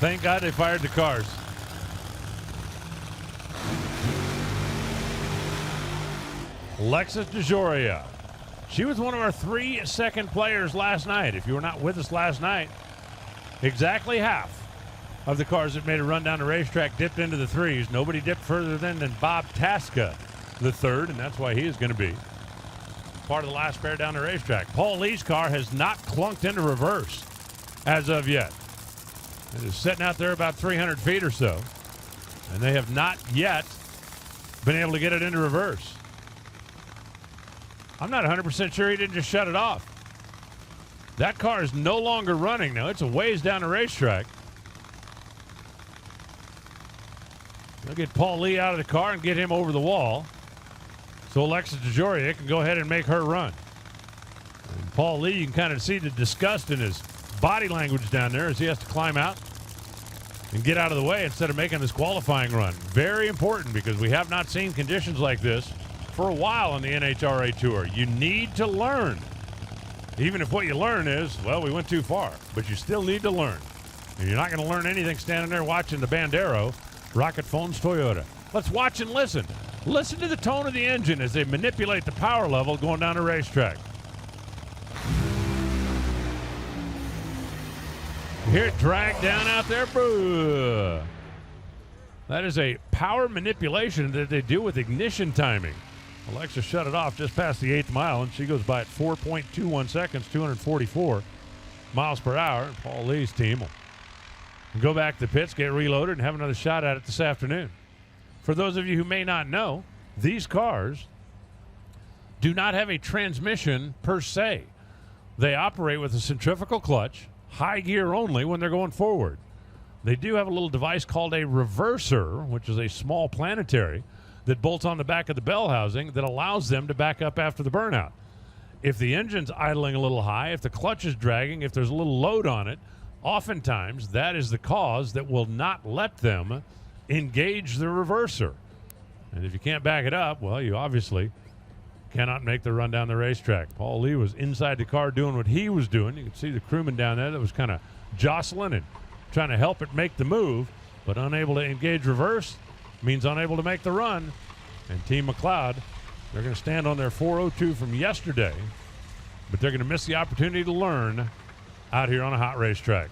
Thank God they fired the cars. Alexis DeJoria. She was one of our 3 second players last night. If you were not with us last night, exactly half of the cars that made a run down the racetrack dipped into the 3s. Nobody dipped further than Bob Tasca, the 3rd, and that's why he is going to be part of the last pair down the racetrack. Paul Lee's car has not clunked into reverse as of yet. It is sitting out there about 300 feet or so, and they have not yet been able to get it into reverse. I'm not 100% sure he didn't just shut it off. That car is no longer running now. It's a ways down the racetrack. They'll get Paul Lee out of the car and get him over the wall so Alexis DeJoria can go ahead and make her run. And Paul Lee, you can kind of see the disgust in his body language down there as he has to climb out and get out of the way instead of making this qualifying run. Very important because we have not seen conditions like this for a while on the NHRA Tour. You need to learn. Even if what you learn is, well, we went too far, but you still need to learn. And you're not going to learn anything standing there watching the Bandero Rocket Phones Toyota. Let's watch and listen. Listen to the tone of the engine as they manipulate the power level going down the racetrack. You hear it drag down out there? Boo. That is a power manipulation that they do with ignition timing. Alexa shut it off just past the 8th mile, and she goes by at 4.21 seconds, 244 miles per hour. And Paul Lee's team will go back to the pits, get reloaded, and have another shot at it this afternoon. For those of you who may not know, these cars do not have a transmission per se. They operate with a centrifugal clutch, high gear only when they're going forward. They do have a little device called a reverser, which is a small planetary that bolts on the back of the bell housing that allows them to back up after the burnout. If the engine's idling a little high, if the clutch is dragging, if there's a little load on it, oftentimes that is the cause that will not let them engage the reverser. And if you can't back it up, well, you obviously cannot make the run down the racetrack. Paul Lee was inside the car doing what he was doing. You can see the crewman down there that was kind of jostling and trying to help it make the move, but unable to engage reverse means unable to make the run. And Team McLeod, they're going to stand on their 402 from yesterday, but they're going to miss the opportunity to learn out here on a hot racetrack.